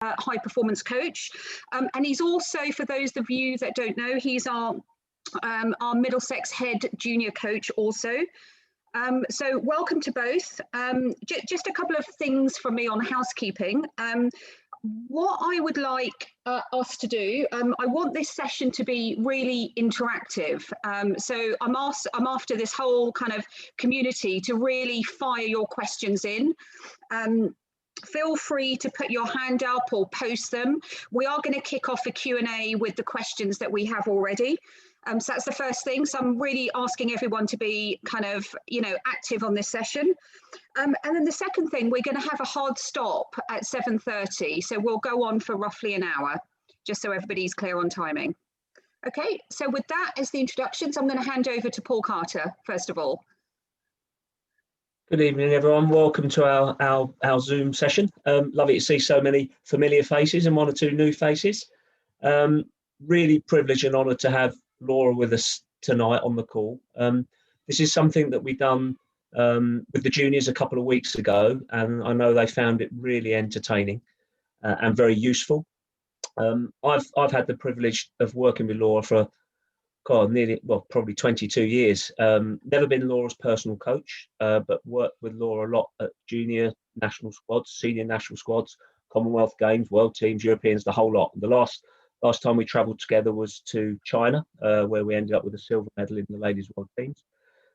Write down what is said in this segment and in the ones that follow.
high performance coach. And he's also, for those of you that don't know, he's our Middlesex head junior coach also. So welcome to both. Just a couple of things from me on housekeeping. What I would like us to do, I want this session to be really interactive. So I'm after this whole kind of community to really fire your questions in. Feel free to put your hand up or post them. We are going to kick off a Q&A with the questions that we have already. So that's the first thing. So I'm really asking everyone to be kind of, active on this session. And then the second thing, we're going to have a hard stop at 7:30. So we'll go on for roughly an hour, just so everybody's clear on timing. Okay, so with that as the introductions, I'm going to hand over to Paul Carter, first of all. Good evening, everyone. Welcome to our Zoom session. Lovely to see so many familiar faces and one or two new faces. Really privileged and honoured to have Laura with us tonight on the call. This is something that we've done with the juniors a couple of weeks ago, and I know they found it really entertaining and very useful. I've had the privilege of working with Laura for probably 22 years. Never been Laura's personal coach, but worked with Laura a lot at junior national squads, senior national squads, Commonwealth Games, World Teams, Europeans, the whole lot. The last time we travelled together was to China, where we ended up with a silver medal in the ladies' World Teams.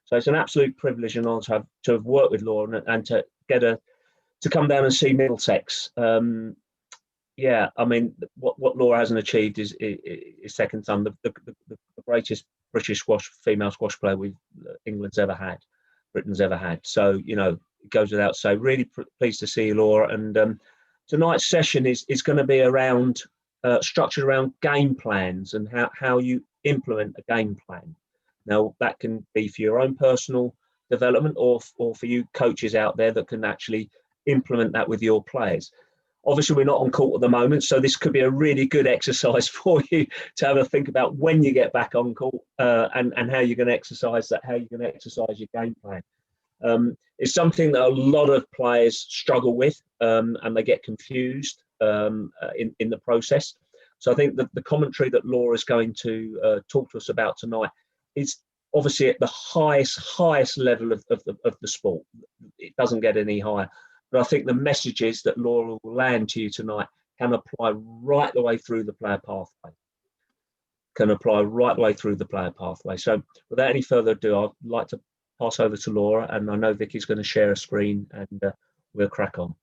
So it's an absolute privilege and honour to have worked with Laura and to get her to come down and see Middlesex. Yeah, I mean, what Laura hasn't achieved is second to none. The greatest British female squash player England's ever had, Britain's ever had. So, it goes without saying. Really pleased to see you, Laura. And tonight's session is going to be around structured around game plans and how you implement a game plan. Now, that can be for your own personal development or for you coaches out there that can actually implement that with your players. Obviously, we're not on court at the moment, so this could be a really good exercise for you to have a think about when you get back on court and how you're going to exercise that, how you're going to exercise your game plan. It's something that a lot of players struggle with and they get confused in the process. So I think that the commentary that Laura's going to talk to us about tonight is obviously at the highest level of the sport. It doesn't get any higher. But I think the messages that Laura will land to you tonight can apply right the way through the player pathway. So without any further ado, I'd like to pass over to Laura, and I know Vicky's going to share a screen and we'll crack on.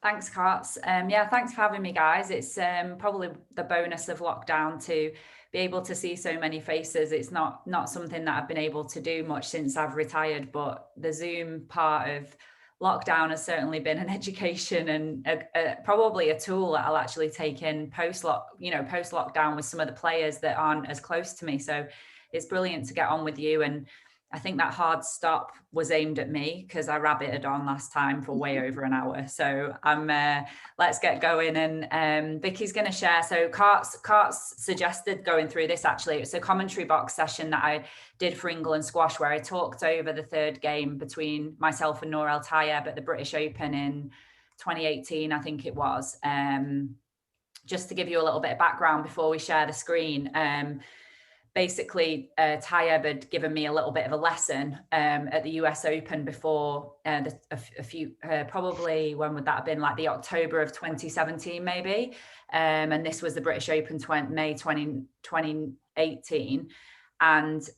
Thanks, Carts. Thanks for having me, guys. It's probably the bonus of lockdown to be able to see so many faces. It's not something that I've been able to do much since I've retired, but the Zoom part of lockdown has certainly been an education and probably a tool that I'll actually take in post lockdown with some of the players that aren't as close to me. So it's brilliant to get on with you. And I think that hard stop was aimed at me because I rabbited on last time for way over an hour. So let's get going. And Vicky's going to share. So Carts suggested going through this, actually. It's a commentary box session that I did for England Squash, where I talked over the third game between myself and Nour El Tayeb at the British Open in 2018, I think it was. Just to give you a little bit of background before we share the screen. Basically, Tayeb had given me a little bit of a lesson at the US Open before probably, when would that have been, like the October of 2017 maybe, and this was the British Open May 2018, and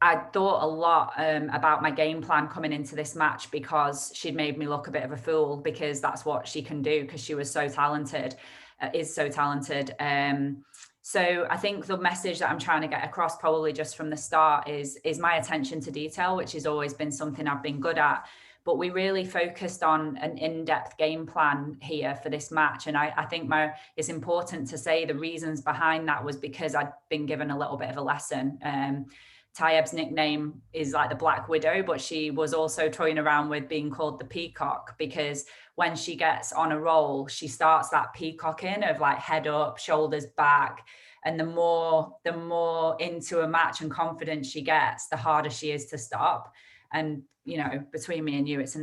I thought a lot about my game plan coming into this match because she'd made me look a bit of a fool, because that's what she can do, because she was so talented, is so talented. So I think the message that I'm trying to get across probably just from the start is my attention to detail, which has always been something I've been good at. But we really focused on an in-depth game plan here for this match. And I think it's important to say the reasons behind that was because I'd been given a little bit of a lesson. Tayeb's nickname is like the Black Widow, but she was also toying around with being called the Peacock, because when she gets on a roll, she starts that peacocking of like head up, shoulders back. And the more into a match and confidence she gets, the harder she is to stop. And, you know, between me and you, it's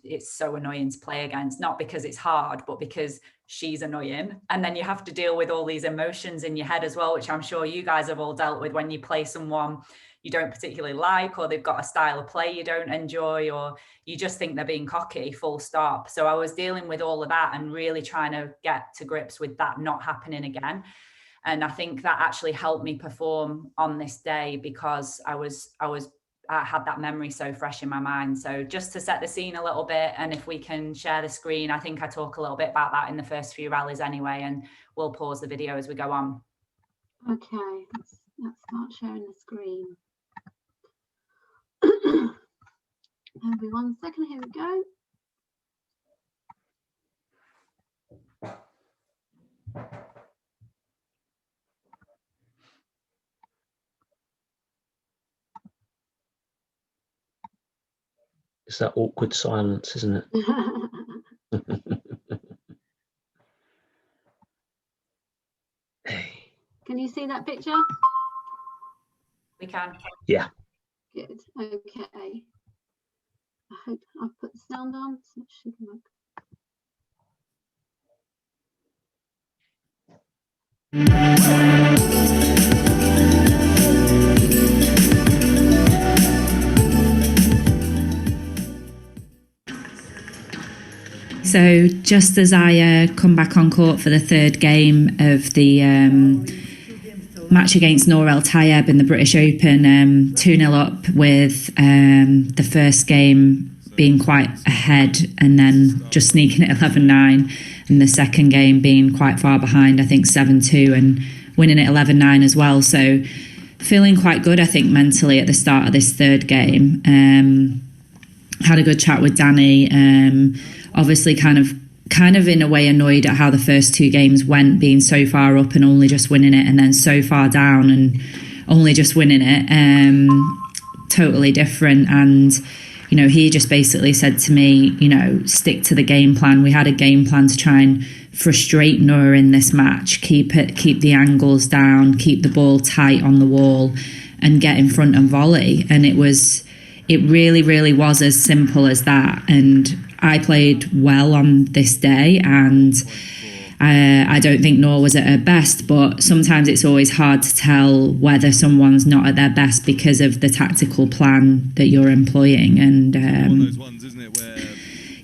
it's so annoying to play against, not because it's hard, but because she's annoying. And then you have to deal with all these emotions in your head as well, which I'm sure you guys have all dealt with when you play someone you don't particularly like, or they've got a style of play you don't enjoy, or you just think they're being cocky, full stop. So I was dealing with all of that and really trying to get to grips with that not happening again. And I think that actually helped me perform on this day, because I had that memory so fresh in my mind. So just to set the scene a little bit, and if we can share the screen, I think I talk a little bit about that in the first few rallies anyway, and we'll pause the video as we go on. Okay, let's start sharing the screen. Maybe 1 second, here we go. It's that awkward silence, isn't it? Can you see that picture? We can. Yeah. Good. Okay. I hope I've put the sound on, so it should work. So just as I come back on court for the third game of the match against Nour El Tayeb in the British Open, 2-0 up with the first game being quite ahead and then just sneaking it 11-9, and the second game being quite far behind, I think 7-2, and winning it 11-9 as well. So feeling quite good, I think, mentally at the start of this third game. Had a good chat with Danny. Obviously kind of in a way annoyed at how the first two games went, being so far up and only just winning it, and then so far down and only just winning it. Totally different. And, you know, he just basically said to me, you know, stick to the game plan. We had a game plan to try and frustrate Nour in this match, keep the angles down, keep the ball tight on the wall and get in front and volley. And it really, really was as simple as that. And I played well on this day, and I don't think Nour was at her best, but sometimes it's always hard to tell whether someone's not at their best because of the tactical plan that you're employing. And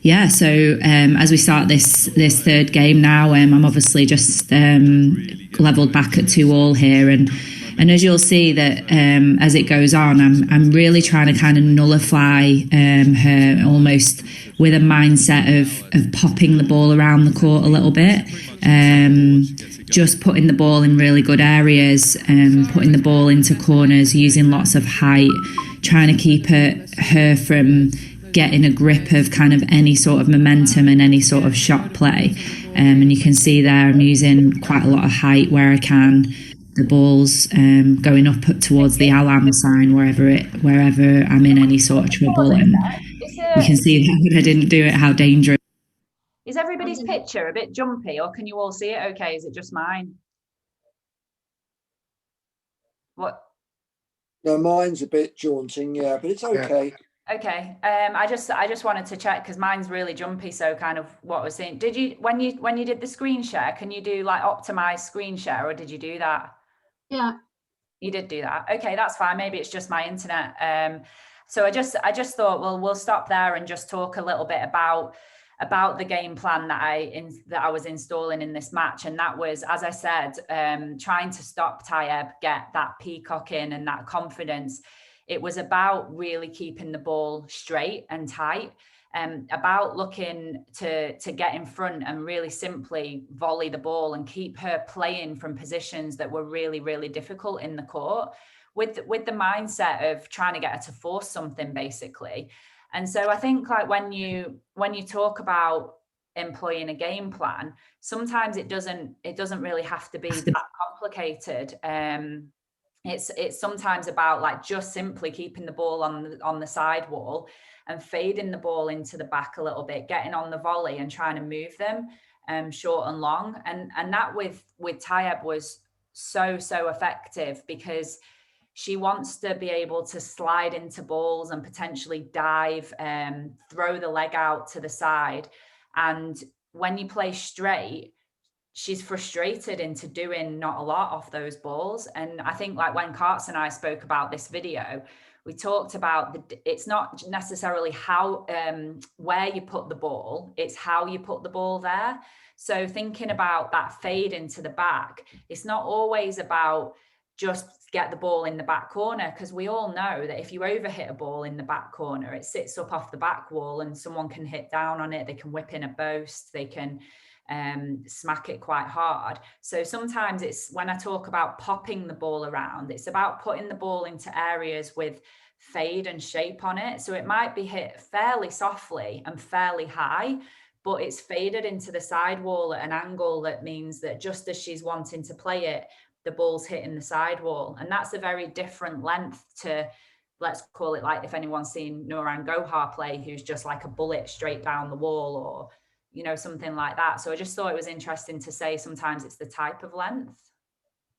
yeah, so as we start this third game now, I'm obviously just levelled back at 2-2 here, and as you'll see that as it goes on, I'm really trying to kind of nullify her almost with a mindset of popping the ball around the court a little bit, just putting the ball in really good areas, putting the ball into corners, using lots of height, trying to keep her from getting a grip of kind of any sort of momentum and any sort of shot play. And you can see there I'm using quite a lot of height where I can. The ball's going up towards the alarm sign wherever I'm in any sort of trouble, and you can see that when I didn't do it, how dangerous. Is everybody's picture a bit jumpy, or can you all see it okay? Is it just mine? What? No, mine's a bit jaunting, yeah, but it's okay. Yeah. Okay. I just wanted to check because mine's really jumpy. So kind of what I was saying. Did you when you did the screen share? Can you do like optimize screen share, or did you do that? Yeah. You did do that. Okay, that's fine. Maybe it's just my internet. So I just thought, well, we'll stop there and just talk a little bit about the game plan that I was installing in this match. And that was, as I said, trying to stop Tayeb get that peacock in and that confidence. It was about really keeping the ball straight and tight, about looking to get in front and really simply volley the ball and keep her playing from positions that were really, really difficult in the court with the mindset of trying to get her to force something, basically. And so I think like when you talk about employing a game plan, sometimes it doesn't really have to be that complicated. It's sometimes about like just simply keeping the ball on the side wall and fading the ball into the back a little bit, getting on the volley and trying to move them short and long. And that with Tayeb was so effective because she wants to be able to slide into balls and potentially dive, throw the leg out to the side. And when you play straight, she's frustrated into doing not a lot off those balls. And I think, like, when Karts and I spoke about this video, we talked about it's not necessarily how, where you put the ball, it's how you put the ball there. So thinking about that fade into the back, it's not always about just get the ball in the back corner, because we all know that if you overhit a ball in the back corner, it sits up off the back wall and someone can hit down on it, they can whip in a post, they can smack it quite hard. So sometimes it's, when I talk about popping the ball around, it's about putting the ball into areas with fade and shape on it. So it might be hit fairly softly and fairly high, but it's faded into the sidewall at an angle that means that just as she's wanting to play it, the ball's hitting the sidewall. And that's a very different length to, let's call it, like, if anyone's seen Nouran Gohar play, who's just like a bullet straight down the wall, or, you know, something like that. So I just thought it was interesting to say sometimes it's the type of length.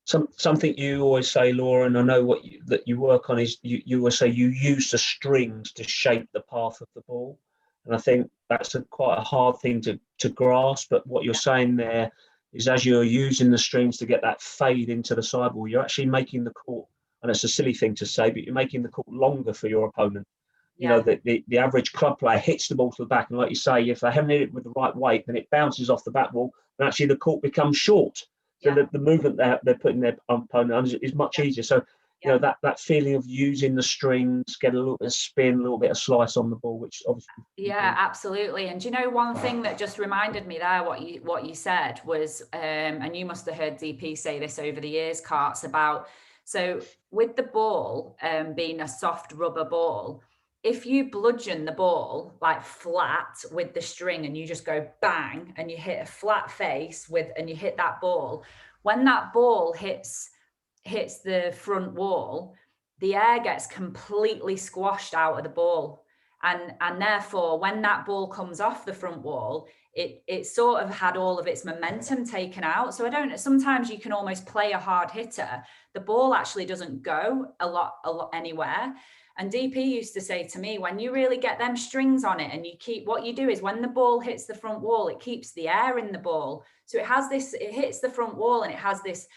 Something you always say, Laura, and I know that you work on, is you always say you use the strings to shape the path of the ball. And I think that's quite a hard thing to grasp. But what you're saying there is, as you're using the strings to get that fade into the sidewall, you're actually making the court, and it's a silly thing to say, but you're making the court longer for your opponent. You know, the average club player hits the ball to the back, and like you say, if they haven't hit it with the right weight, then it bounces off the back wall, and actually the court becomes short. So the movement they're putting their opponent under is much easier. So, you know, that feeling of using the strings, get a little bit of spin, a little bit of slice on the ball, which obviously. Yeah, absolutely. And you know, one thing that just reminded me there, what you said was, and you must have heard DP say this over the years, Karts, about, so with the ball being a soft rubber ball, if you bludgeon the ball like flat with the string and you just go bang and you hit a flat face and you hit that ball, when that ball hits the front wall, the air gets completely squashed out of the ball. And therefore, when that ball comes off the front wall, it sort of had all of its momentum taken out. So sometimes you can almost play a hard hitter. The ball actually doesn't go a lot anywhere. And DP used to say to me, when you really get them strings on it and what you do is when the ball hits the front wall, it keeps the air in the ball. So it hits the front wall and it has this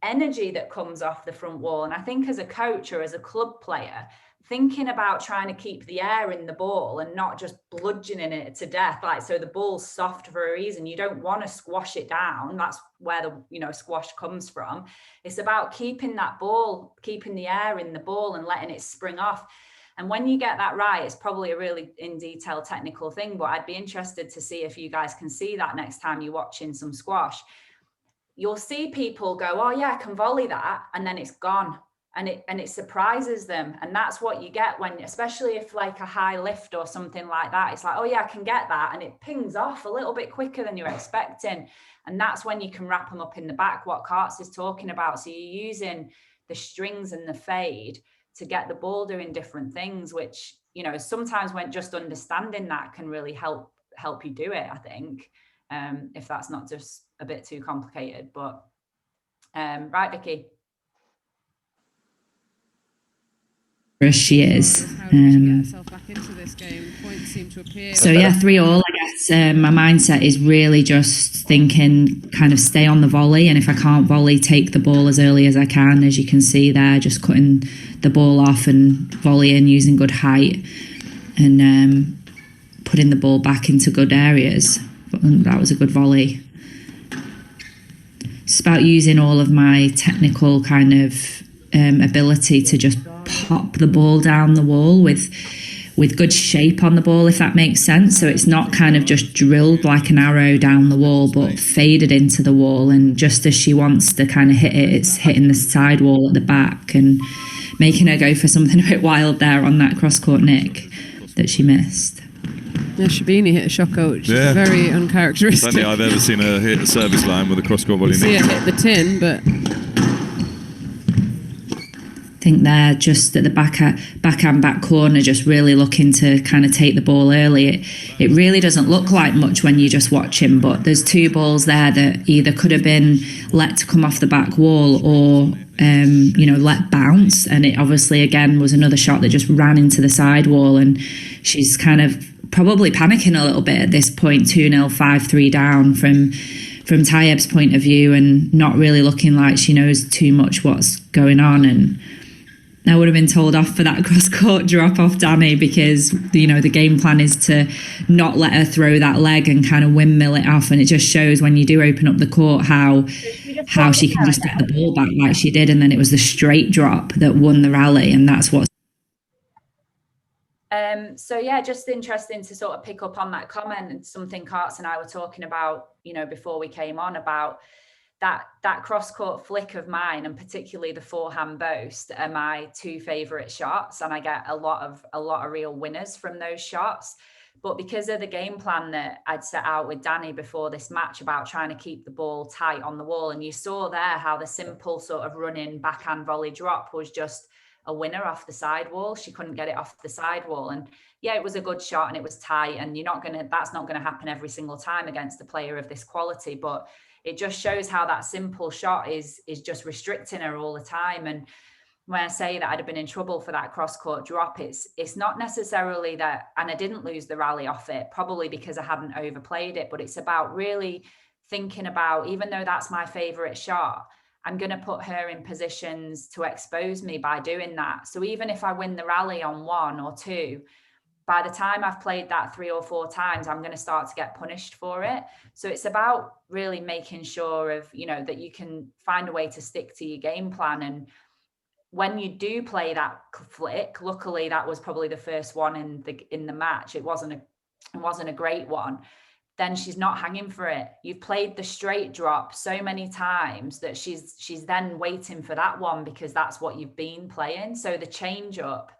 energy that comes off the front wall. And I think as a coach or as a club player, thinking about trying to keep the air in the ball and not just bludgeoning it to death, like, so the ball's soft for a reason. You don't want to squash it down. That's where the squash comes from. It's about keeping the air in the ball and letting it spring off. And when you get that right, it's probably a really in detail technical thing, but I'd be interested to see if you guys can see that next time you're watching some squash. You'll see people go, oh yeah, I can volley that, and then it's gone. And it surprises them. And that's what you get when, especially if like a high lift or something like that, it's like, oh yeah, I can get that. And it pings off a little bit quicker than you're expecting. And that's when you can wrap them up in the back, what Karts is talking about. So you're using the strings and the fade to get the ball doing different things, which, you know, sometimes when just understanding that can really help you do it, I think, if that's not just a bit too complicated. But right, Vicky. She is. So yeah, 3-3. I guess my mindset is really just thinking, kind of stay on the volley, and if I can't volley, take the ball as early as I can. As you can see there, just cutting the ball off and volleying using good height, and putting the ball back into good areas. That was a good volley. It's about using all of my technical kind of ability to just pop the ball down the wall with good shape on the ball, if that makes sense. So it's not kind of just drilled like an arrow down the wall, but faded into the wall. And just as she wants to kind of hit it, it's hitting the side wall at the back and making her go for something a bit wild there on that cross-court nick that she missed. Yeah, Shabini hit a shot, coach. Yeah. Very uncharacteristic. I don't think I've ever seen her hit the service line with a cross-court volley nick. See her hit the tin, but... think they're just at the back corner, just really looking to kind of take the ball early. It really doesn't look like much when you just watch him, but there's 2 balls there that either could have been let to come off the back wall or let bounce, and it obviously again was another shot that just ran into the side wall, and she's kind of probably panicking a little bit at this point, 2-0, 5-3 down from Tayyeb's point of view, and not really looking like she knows too much what's going on. And I would have been told off for that cross-court drop off Danny, because the game plan is to not let her throw that leg and kind of windmill it off, and it just shows when you do open up the court how she can just get the ball back like she did, and then it was the straight drop that won the rally, and that's what. So yeah, just interesting to sort of pick up on that comment, and something Karts and I were talking about, before we came on, about that cross-court flick of mine, and particularly the forehand boast, are my 2 favorite shots, and I get a lot of real winners from those shots. But because of the game plan that I'd set out with Danny before this match about trying to keep the ball tight on the wall, and you saw there how the simple sort of running backhand volley drop was just a winner off the sidewall. She couldn't get it off the sidewall, and yeah, it was a good shot and it was tight, and that's not going to happen every single time against a player of this quality, but it just shows how that simple shot is just restricting her all the time. And when I say that I'd have been in trouble for that cross-court drop, it's not necessarily that, and I didn't lose the rally off it, probably because I hadn't overplayed it, but it's about really thinking about, even though that's my favorite shot, I'm going to put her in positions to expose me by doing that. So even if I win the rally on 1 or 2, by the time I've played that 3 or 4 times, I'm going to start to get punished for it. So it's about really making sure of, that you can find a way to stick to your game plan. And when you do play that flick, luckily that was probably the first one in the match. It wasn't a great one. Then she's not hanging for it. You've played the straight drop so many times that she's then waiting for that one, because that's what you've been playing. So the change up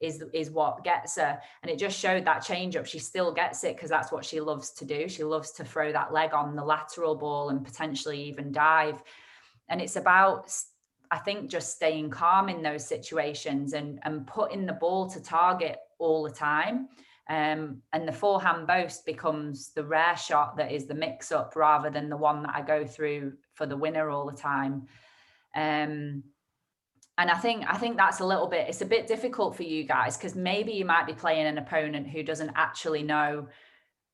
is what gets her, and it just showed that change up. She still gets it because that's what she loves to do. She loves to throw that leg on the lateral ball and potentially even dive. And it's about, I think, just staying calm in those situations and putting the ball to target all the time. And the forehand boast becomes the rare shot that is the mix-up, rather than the one that I go through for the winner all the time. And I think that's it's a bit difficult for you guys, because maybe you might be playing an opponent who doesn't actually know,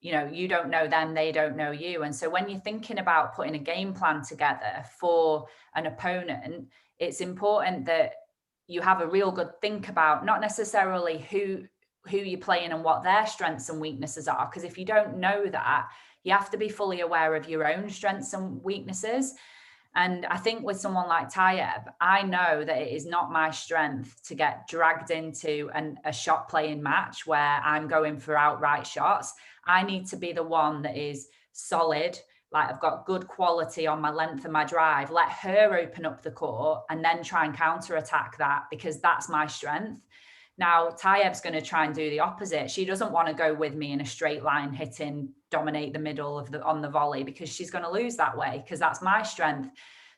you don't know them, they don't know you. And so when you're thinking about putting a game plan together for an opponent, it's important that you have a real good think about, not necessarily who you're playing and what their strengths and weaknesses are. Because if you don't know that, you have to be fully aware of your own strengths and weaknesses. And I think with someone like Tayyeb, I know that it is not my strength to get dragged into a shot playing match where I'm going for outright shots. I need to be the one that is solid, like I've got good quality on my length and my drive. Let her open up the court and then try and counterattack that, because that's my strength. Now, Tayyeb's going to try and do the opposite. She doesn't want to go with me in a straight line, hitting, dominate the middle on the volley, because she's going to lose that way, because that's my strength.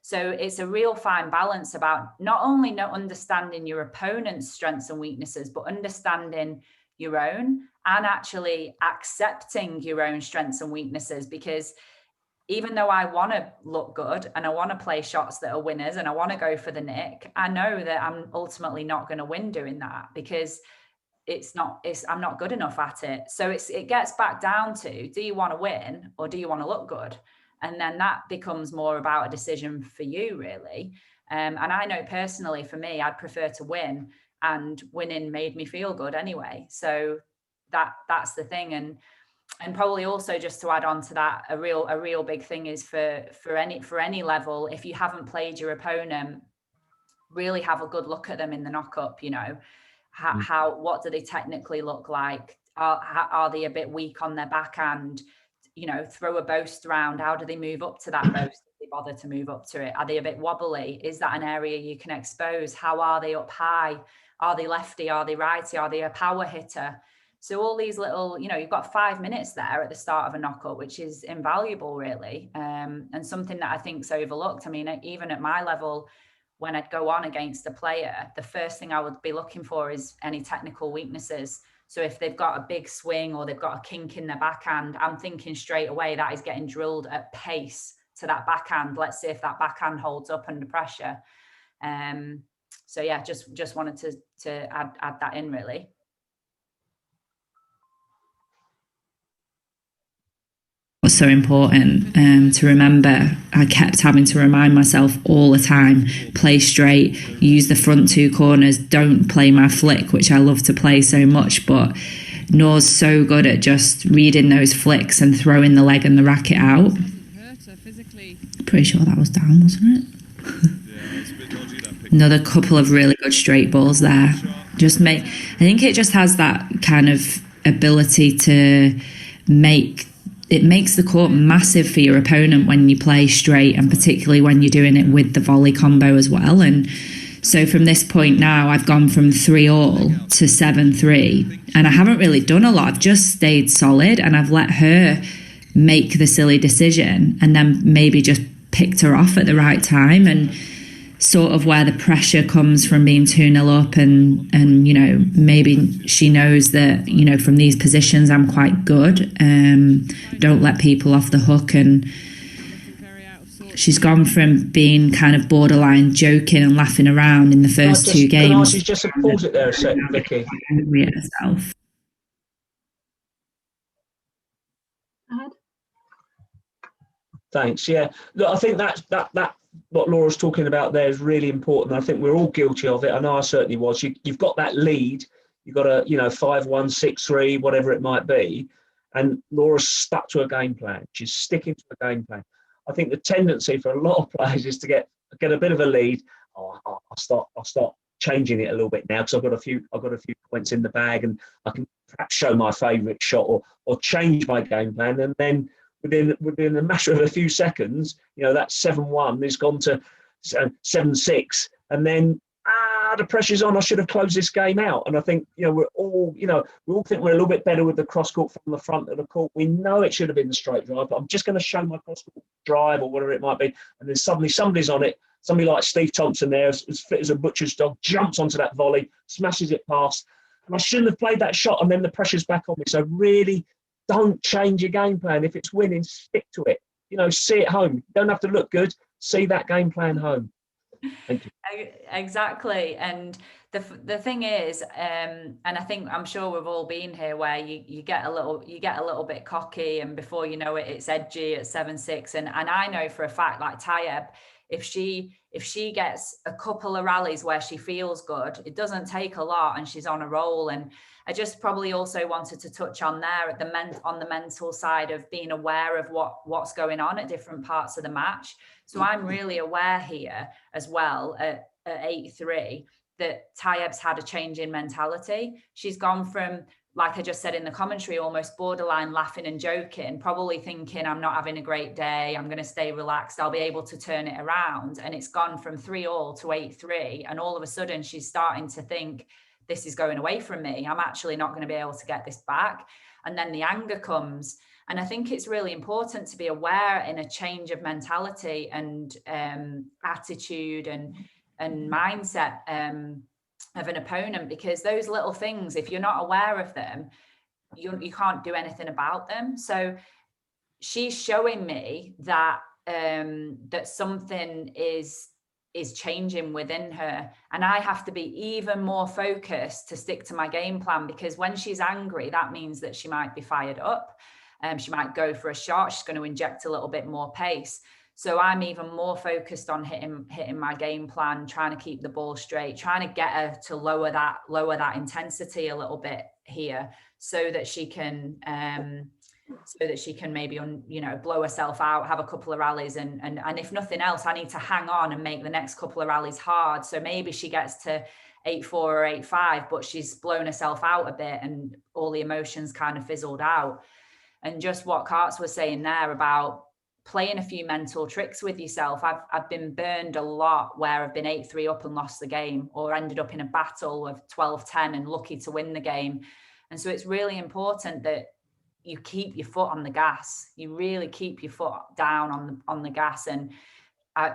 So it's a real fine balance about not only not understanding your opponent's strengths and weaknesses, but understanding your own and actually accepting your own strengths and weaknesses. Because even though I want to look good and I want to play shots that are winners and I want to go for the nick, I know that I'm ultimately not going to win doing that, because I'm not good enough at it. So it gets back down to, do you want to win or do you want to look good? And then that becomes more about a decision for you, really. And I know personally, for me, I'd prefer to win, and winning made me feel good anyway. So that's the thing. And probably also, just to add on to that, a real big thing is for any level, if you haven't played your opponent, really have a good look at them in the knock-up. What do they technically look like? Are they a bit weak on their backhand? Throw a boast round. How do they move up to that boast? If they bother to move up to it? Are they a bit wobbly? Is that an area you can expose? How are they up high? Are they lefty? Are they righty? Are they a power hitter? So all these little, you've got 5 minutes there at the start of a knockout, which is invaluable, really, and something that I think's overlooked. I mean, even at my level, when I'd go on against a player, the first thing I would be looking for is any technical weaknesses. So if they've got a big swing or they've got a kink in their backhand, I'm thinking straight away that is getting drilled at pace to that backhand. Let's see if that backhand holds up under pressure. So yeah, just wanted to add that in, really. Was so important to remember. I kept having to remind myself all the time, play straight, use the front two corners, don't play my flick, which I love to play so much, but Noor's so good at just reading those flicks and throwing the leg and the racket out. Pretty sure that was down, wasn't it? Another couple of really good straight balls there. I think it just has that kind of ability to it makes the court massive for your opponent when you play straight, and particularly when you're doing it with the volley combo as well. And so from this point now, I've gone from 3-all to 7-3, and I haven't really done a lot. I've just stayed solid, and I've let her make the silly decision, and then maybe just picked her off at the right time, and sort of where the pressure comes from being 2-0 up, and you know, maybe she knows that, you know, from these positions I'm quite good, don't let people off the hook. And she's gone from being kind of borderline joking and laughing around in the first two games. Can I just pause it there a second, Vicky? Herself. Thanks. Yeah, look, I think that what Laura's talking about there is really important. I think we're all guilty of it. I know I certainly was. You've got that lead. You've got a 5-1, 6-3, whatever it might be, and Laura's stuck to a game plan. She's sticking to a game plan. I think the tendency for a lot of players is to get a bit of a lead. I'll start changing it a little bit now because I've got a few points in the bag, and I can perhaps show my favourite shot or change my game plan, and then within a matter of a few seconds, you know, that 7-1 has gone to 7-6, and then the pressure's on. I should have closed this game out. And I think, you know, we all think we're a little bit better with the cross court from the front of the court. We know it should have been the straight drive, but I'm just going to show my cross court drive or whatever it might be, and then suddenly somebody's on it. Somebody like Steve Thompson there, as fit as a butcher's dog, jumps onto that volley, smashes it past, and I shouldn't have played that shot, and then the pressure's back on me. So really, don't change your game plan. If it's winning, stick to it. You know, see it home. You don't have to look good. See that game plan home. Thank you. Exactly. And the thing is, and I think I'm sure we've all been here where you get a little bit cocky, and before you know it, it's edgy at 7-6. And I know for a fact, like Tayeb, if she gets a couple of rallies where she feels good, it doesn't take a lot, and she's on a roll. And I just probably also wanted to touch on there on the mental side of being aware of what's going on at different parts of the match. So I'm really aware here as well at 8-3 that Tayeb's had a change in mentality. She's gone from, like I just said in the commentary, almost borderline laughing and joking, probably thinking, I'm not having a great day, I'm going to stay relaxed, I'll be able to turn it around. And it's gone from 3-all to 8-3. And all of a sudden she's starting to think, this is going away from me. I'm actually not going to be able to get this back. And then the anger comes. And I think it's really important to be aware in a change of mentality and attitude and mindset of an opponent, because those little things, if you're not aware of them, you can't do anything about them. So she's showing me that that something is changing within her, and I have to be even more focused to stick to my game plan, because when she's angry, that means that she might be fired up. She might go for a shot. She's going to inject a little bit more pace. So I'm even more focused on hitting my game plan, trying to keep the ball straight, trying to get her to lower that intensity a little bit here, so that she can maybe blow herself out, have a couple of rallies, and if nothing else, I need to hang on and make the next couple of rallies hard. So maybe she gets to 8-4 or 8-5, but she's blown herself out a bit and all the emotions kind of fizzled out. And just what Karts was saying there about playing a few mental tricks with yourself. I've been burned a lot where I've been 8-3 up and lost the game, or ended up in a battle of 12-10 and lucky to win the game. And so it's really important that you keep your foot on the gas. You really keep your foot down on the gas. And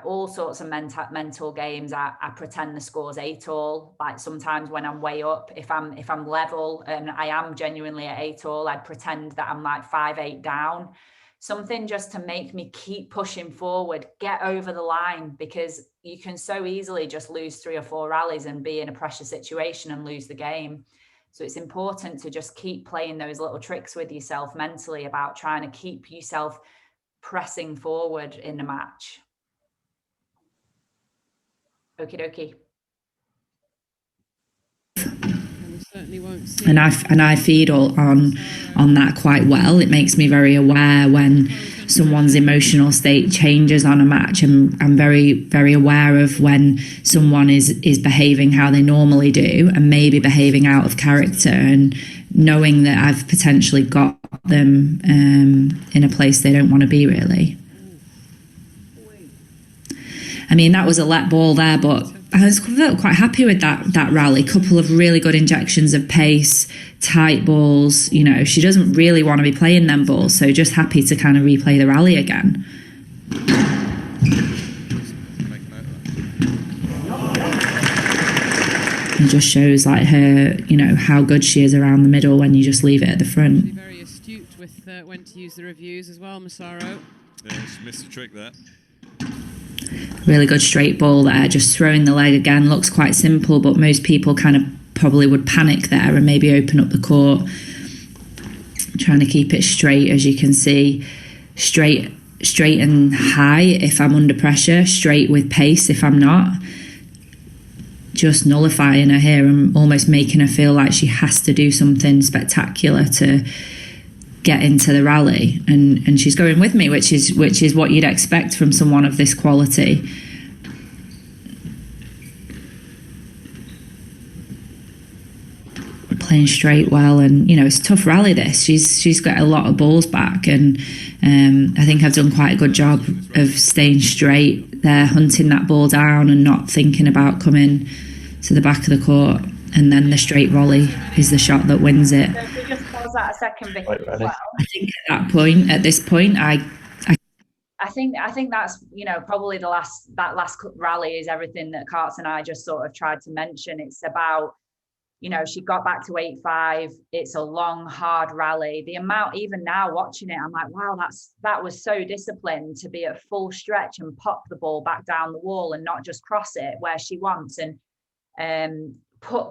all sorts of mental games. I pretend the score's 8-all. Like sometimes when I'm way up, if I'm level and I am genuinely at 8-all, I'd pretend that I'm like 5-8 down. Something just to make me keep pushing forward, get over the line, because you can so easily just lose 3 or 4 rallies and be in a pressure situation and lose the game. So it's important to just keep playing those little tricks with yourself mentally about trying to keep yourself pressing forward in the match. Okie dokie. And I feed on that quite well. It makes me very aware when someone's emotional state changes on a match, and I'm very, very aware of when someone is behaving how they normally do and maybe behaving out of character, and knowing that I've potentially got them in a place they don't want to be, really. I mean, that was a let ball there, but I felt quite happy with that rally. Couple of really good injections of pace, tight balls. You know, she doesn't really want to be playing them balls, so just happy to kind of replay the rally again. It just shows like her, you know, how good she is around the middle when you just leave it at the front. Very astute with when to use the reviews as well, Massaro. Yeah, she missed a trick there. Really good straight ball there, just throwing the leg again. Looks quite simple, but most people kind of probably would panic there and maybe open up the court. Trying to keep it straight, as you can see. Straight and high if I'm under pressure, straight with pace if I'm not. Just nullifying her here and almost making her feel like she has to do something spectacular to get into the rally, and she's going with me, which is what you'd expect from someone of this quality. Playing straight well, and you know, it's a tough rally this. She's got a lot of balls back, and I think I've done quite a good job of staying straight there, hunting that ball down and not thinking about coming to the back of the court, and then the straight volley is the shot that wins it. Was that a second, Vicky, as well? I think at this point, I think that's, you know, probably that last rally is everything that Karts and I just sort of tried to mention. It's about, you know, she got back to 8-5. It's a long, hard rally. The amount, even now watching it, I'm like, wow, that was so disciplined to be at full stretch and pop the ball back down the wall and not just cross it where she wants, and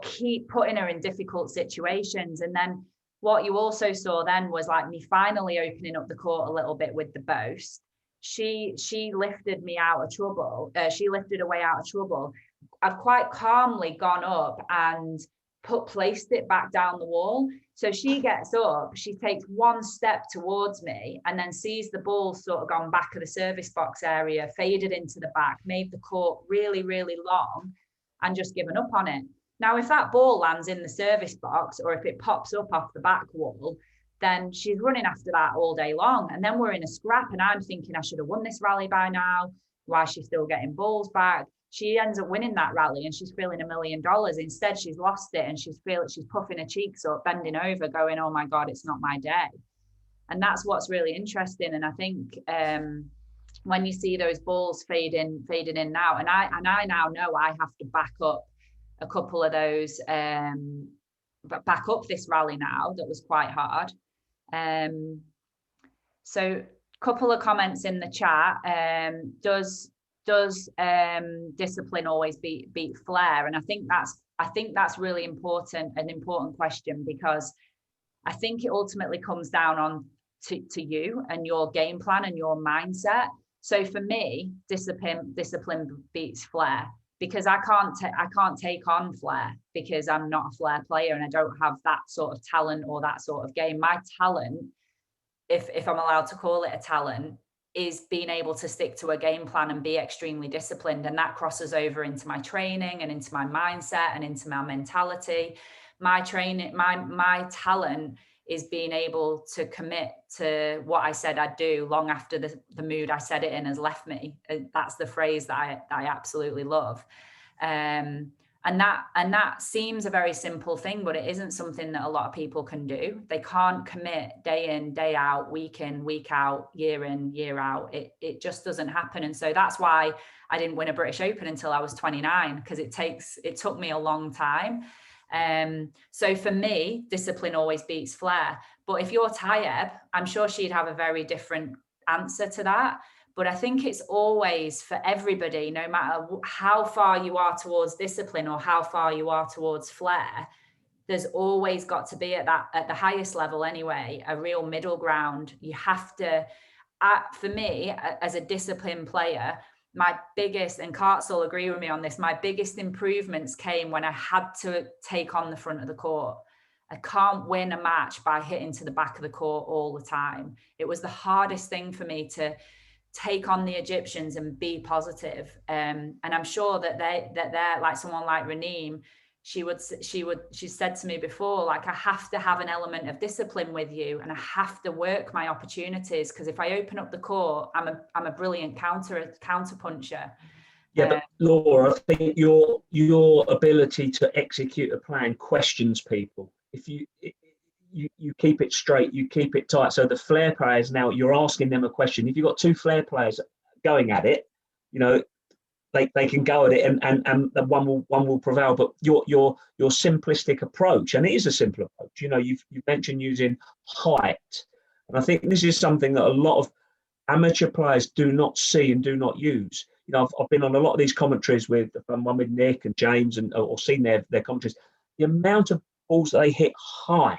keep putting her in difficult situations. And then what you also saw then was like me finally opening up the court a little bit with the boast. She lifted me out of trouble. She lifted away out of trouble. I've quite calmly gone up and placed it back down the wall. So she gets up, she takes one step towards me and then sees the ball sort of gone back of the service box area, faded into the back, made the court really, really long, and just given up on it. Now, if that ball lands in the service box or if it pops up off the back wall, then she's running after that all day long. And then we're in a scrap, and I'm thinking I should have won this rally by now. Why is she still getting balls back? She ends up winning that rally and she's feeling $1 million. Instead, she's lost it and she's puffing her cheeks up, bending over, going, oh my God, it's not my day. And that's what's really interesting. And I think when you see those balls fading in now, and I now know I have to back up a couple of those, but back up this rally now that was quite hard. So a couple of comments in the chat. Does discipline always beat flair? And I think that's really important, an important question, because I think it ultimately comes down on to you and your game plan and your mindset. So for me, discipline beats flair, because I can't take on flair because I'm not a flair player and I don't have that sort of talent or that sort of game. My talent, if I'm allowed to call it a talent, is being able to stick to a game plan and be extremely disciplined. And that crosses over into my training and into my mindset and into my mentality. My training, my talent is being able to commit to what I said I'd do long after the mood I said it in has left me. That's the phrase that I absolutely love. And And that seems a very simple thing, but it isn't something that a lot of people can do. They can't commit day in, day out, week in, week out, year in, year out. It just doesn't happen. And so that's why I didn't win a British Open until I was 29, because it took me a long time. So for me, discipline always beats flair. But if you're Tayeb, I'm sure she'd have a very different answer to that. But I think it's always for everybody, no matter how far you are towards discipline or how far you are towards flair, there's always got to be at the highest level anyway, a real middle ground. You have to, for me, as a disciplined player, my biggest, and Karts will agree with me on this, my biggest improvements came when I had to take on the front of the court. I can't win a match by hitting to the back of the court all the time. It was the hardest thing for me to take on the Egyptians and be positive. And I'm sure that they're like someone like Raneem, she said to me before, like, I have to have an element of discipline with you, and I have to work my opportunities, because if I open up the court, I'm a brilliant counter puncher. Yeah, but Laura, I think your ability to execute a plan questions people. If you keep it straight, you keep it tight. So the flair players, now you're asking them a question. If you've got two flair players going at it, they can go at it and one will prevail. But your simplistic approach, and it is a simple approach. You've mentioned using height, and I think this is something that a lot of amateur players do not see and do not use. I've been on a lot of these commentaries with Nick and James, or seen their commentaries. The amount of balls that they hit high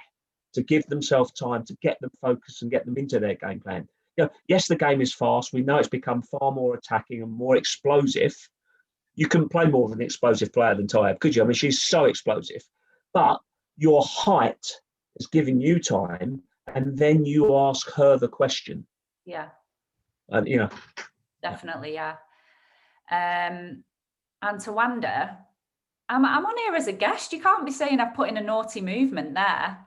to give themselves time to get them focused and get them into their game plan. Yes, the game is fast. We know it's become far more attacking and more explosive. You couldn't play more of an explosive player than Tayeb, could you? I mean, she's so explosive. But your height is giving you time, and then you ask her the question. Yeah. And definitely, yeah. And Tawanda, I'm on here as a guest. You can't be saying I've put in a naughty movement there.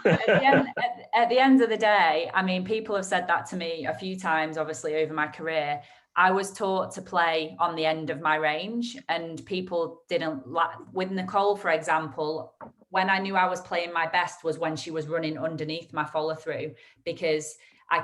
At the end of the day, I mean, people have said that to me a few times, obviously, over my career. I was taught to play on the end of my range, and people didn't like, with Nicole, for example, when I knew I was playing my best was when she was running underneath my follow through, because I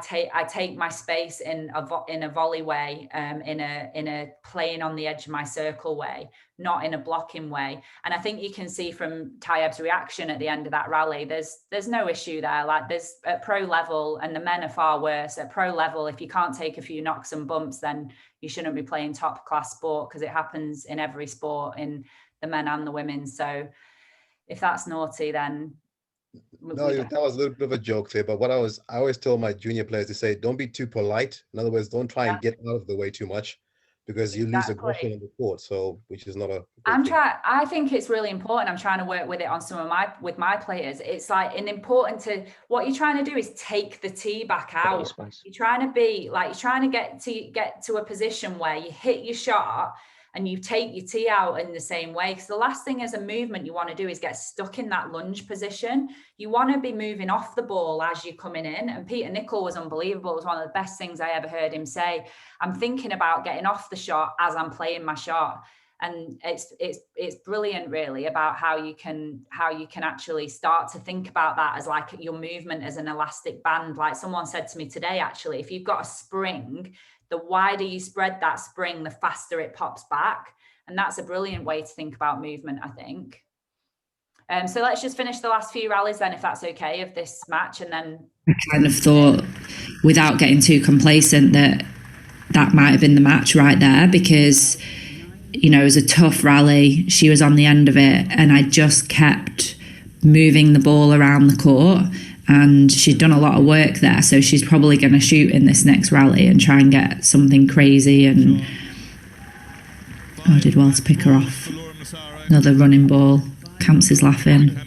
take my space in a volley way, in a playing on the edge of my circle way, not in a blocking way. And I think you can see from Tayeb's reaction at the end of that rally, there's no issue there. Like, there's at pro level, and the men are far worse. At pro level, if you can't take a few knocks and bumps, then you shouldn't be playing top class sport, because it happens in every sport, in the men and the women. So if that's naughty, then no, that was a little bit of a joke there. But I always tell my junior players to say, don't be too polite. In other words, don't try and get out of the way too much, because you lose aggression on the court. So, which is not a. I think it's really important. I'm trying to work with it on with my players. It's like what you're trying to do is take the tee back out. You're trying to get to a position where you hit your shot and you take your tee out in the same way. Because the last thing as a movement you want to do is get stuck in that lunge position. You want to be moving off the ball as you're coming in. And Peter Nicol was unbelievable. It was one of the best things I ever heard him say. I'm thinking about getting off the shot as I'm playing my shot. And it's brilliant, really, about how you can actually start to think about that as like your movement as an elastic band. Like someone said to me today, actually, if you've got a spring, the wider you spread that spring, the faster it pops back. And that's a brilliant way to think about movement, I think. So let's just finish the last few rallies then, if that's okay, of this match. And then I kind of thought, without getting too complacent, that might have been the match right there, because, it was a tough rally. She was on the end of it, and I just kept moving the ball around the court. And she'd done a lot of work there, so she's probably going to shoot in this next rally and try and get something crazy. And I did well to pick her off. Another running ball. Camps is laughing.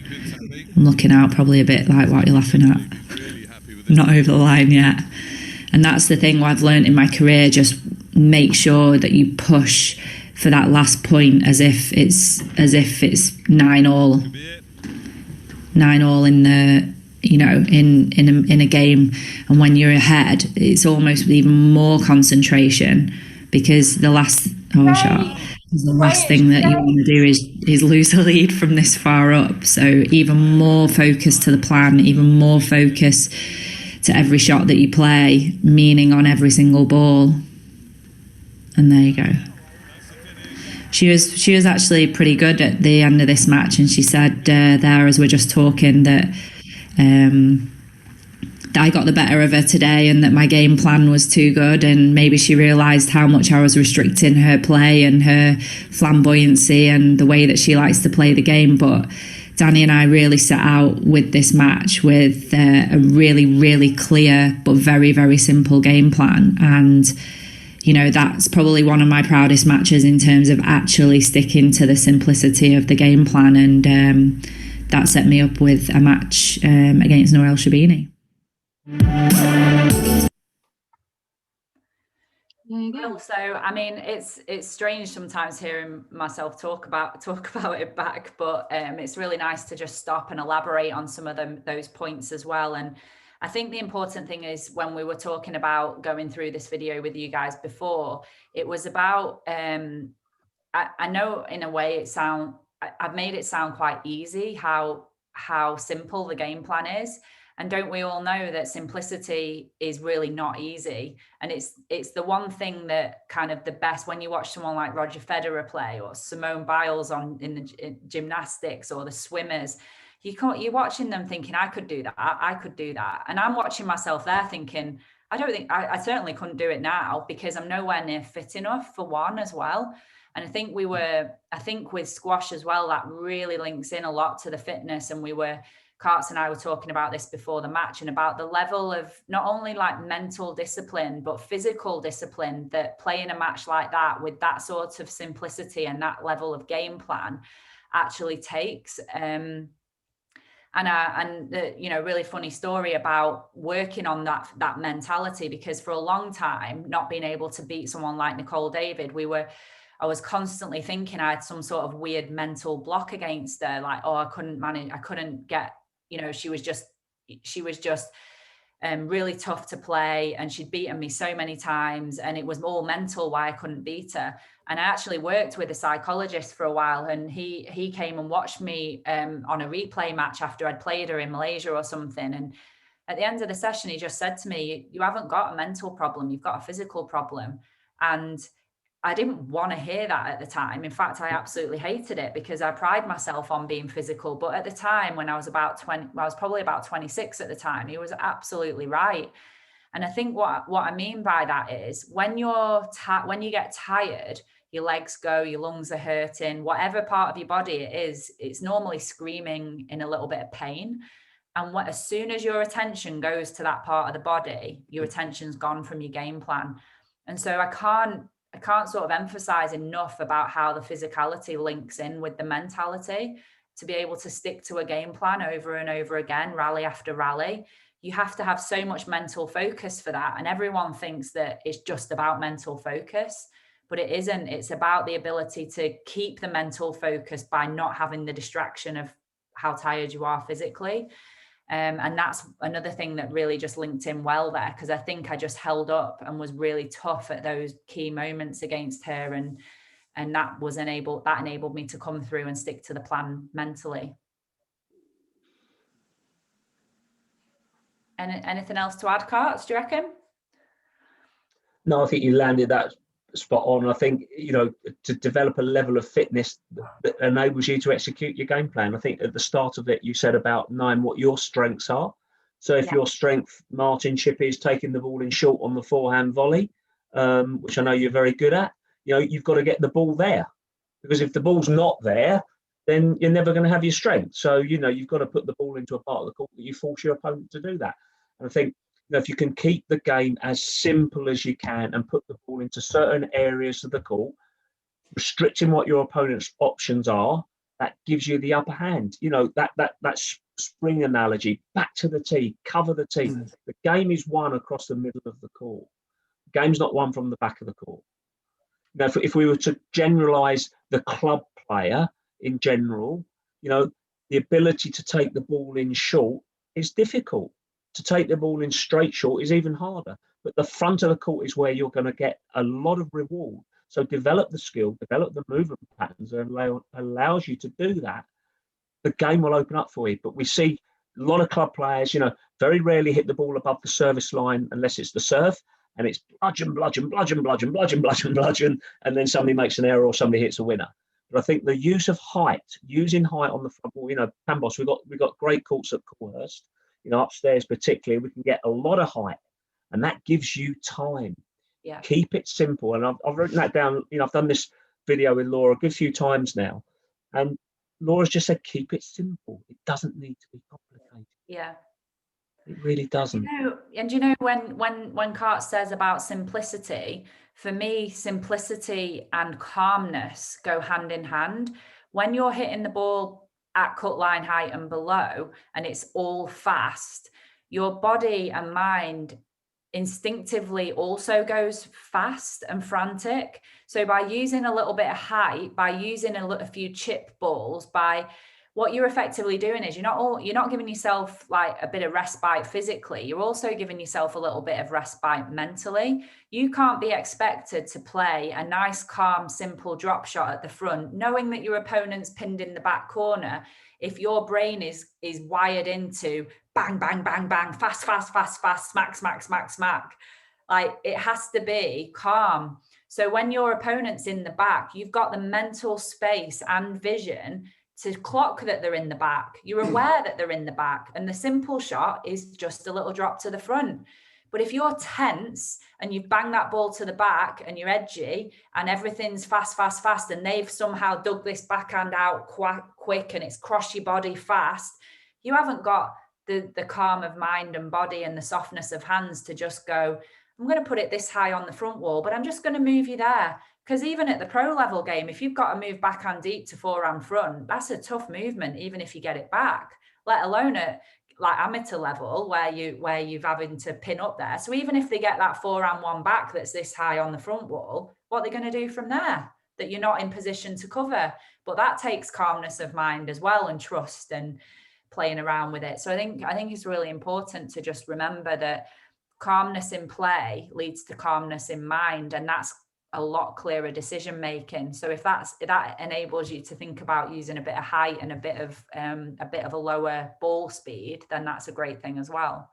I'm looking out probably a bit like, what are you laughing at? I'm not over the line yet. And that's the thing I've learned in my career, just make sure that you push for that last point as if it's 9-all. 9-all in the in a game, and when you're ahead, it's almost even more concentration, because the last shot, 'Cause the last thing that you want to do is lose a lead from this far up. So even more focus to the plan, even more focus to every shot that you play, meaning on every single ball. And there you go. She was actually pretty good at the end of this match, and she said there as we're just talking that I got the better of her today and that my game plan was too good, and maybe she realised how much I was restricting her play and her flamboyancy and the way that she likes to play the game. But Danny and I really set out with this match with a really, really clear but very, very simple game plan. And, you know, that's probably one of my proudest matches in terms of actually sticking to the simplicity of the game plan. And that set me up with a match against Noelle Shabini. So I mean, it's strange sometimes hearing myself talk about it back, but it's really nice to just stop and elaborate on some of those points as well. And I think the important thing is, when we were talking about going through this video with you guys before, it was about I know in a way I've made it sound quite easy how simple the game plan is. And don't we all know that simplicity is really not easy? And it's the one thing that kind of the best, when you watch someone like Roger Federer play, or Simone Biles in gymnastics, or the swimmers, you're watching them thinking, I could do that, I could do that. And I'm watching myself there thinking, I certainly couldn't do it now, because I'm nowhere near fit enough, for one, as well. And I think with squash as well, that really links in a lot to the fitness. And Karts and I were talking about this before the match, and about the level of not only like mental discipline, but physical discipline that playing a match like that with that sort of simplicity and that level of game plan actually takes. And you know, really funny story about working on that mentality, because for a long time, not being able to beat someone like Nicole David, I was constantly thinking I had some sort of weird mental block against her, like, oh, I couldn't get, you know, she was just really tough to play, and she'd beaten me so many times, and it was all mental why I couldn't beat her. And I actually worked with a psychologist for a while, and he came and watched me on a replay match after I'd played her in Malaysia or something. And at the end of the session, he just said to me, you haven't got a mental problem, you've got a physical problem. And I didn't want to hear that at the time. In fact, I absolutely hated it, because I pride myself on being physical. But at the time, when I was about 20, I was probably about 26 at the time, he was absolutely right. And I think what I mean by that is, when you get tired, your legs go, your lungs are hurting, whatever part of your body it is, it's normally screaming in a little bit of pain. And as soon as your attention goes to that part of the body, your attention's gone from your game plan. And so I can't sort of emphasize enough about how the physicality links in with the mentality. To be able to stick to a game plan over and over again, rally after rally, you have to have so much mental focus for that. And everyone thinks that it's just about mental focus, but it isn't. It's about the ability to keep the mental focus by not having the distraction of how tired you are physically. And that's another thing that really just linked in well there, because I think I just held up and was really tough at those key moments against her, and that enabled me to come through and stick to the plan mentally. And anything else to add, Karts, do you reckon? No, I think you landed that spot on. I think, you know, to develop a level of fitness that enables you to execute your game plan. I think at the start of it, you said about knowing what your strengths are. So if your strength, Martin, Chippy, is taking the ball in short on the forehand volley, which I know you're very good at, you know, you've got to get the ball there, because if the ball's not there, then you're never going to have your strength. So, you know, you've got to put the ball into a part of the court that you force your opponent to do that. And I think, you know, if you can keep the game as simple as you can and put the ball into certain areas of the court, restricting what your opponent's options are, that gives you the upper hand. You know, that spring analogy, back to the tee, cover the tee. The game is won across the middle of the court. The game's not won from the back of the court. Now, if we were to generalize the club player in general, you know, the ability to take the ball in short is difficult. To take the ball in straight short is even harder. But the front of the court is where you're going to get a lot of reward. So develop the skill, develop the movement patterns, and allows you to do that. The game will open up for you. But we see a lot of club players, very rarely hit the ball above the service line unless it's the serve, and it's bludgeon, bludgeon, bludgeon, bludgeon, bludgeon, bludgeon, bludgeon, and then somebody makes an error or somebody hits a winner. But I think the use of height, using height on the front ball, Pambos, we've got great courts at Coolhurst, upstairs particularly, we can get a lot of height, and that gives you time. Yeah. Keep it simple. And I've written that down. I've done this video with Laura a good few times now, and Laura's just said, keep it simple. It doesn't need to be complicated. Yeah. It really doesn't. When Cart says about simplicity, for me, simplicity and calmness go hand in hand. When you're hitting the ball at cut line height and below, and it's all fast, your body and mind instinctively also goes fast and frantic. So by using a little bit of height, by using a few chip balls, by what you're effectively doing is you're not giving yourself like a bit of respite physically, you're also giving yourself a little bit of respite mentally. You can't be expected to play a nice, calm, simple drop shot at the front, knowing that your opponent's pinned in the back corner, if your brain is wired into bang, bang, bang, bang, fast, fast, fast, fast, smack, smack, smack, smack. Like, it has to be calm. So when your opponent's in the back, you've got the mental space and vision to clock that they're in the back. You're aware that they're in the back, and the simple shot is just a little drop to the front. But if you're tense and you bang that ball to the back and you're edgy and everything's fast, fast, fast, and they've somehow dug this backhand out quick and it's crossed your body fast, you haven't got the calm of mind and body and the softness of hands to just go, I'm going to put it this high on the front wall, but I'm just going to move you there. Because even at the pro level game, if you've got to move backhand deep to forehand front, that's a tough movement, even if you get it back, let alone at like amateur level where you've having to pin up there. So even if they get that forehand one back that's this high on the front wall, what are they going to do from there that you're not in position to cover? But that takes calmness of mind as well, and trust and playing around with it. So I think it's really important to just remember that calmness in play leads to calmness in mind, and that's a lot clearer decision making. So if that enables you to think about using a bit of height and a bit of a lower ball speed, then that's a great thing as well.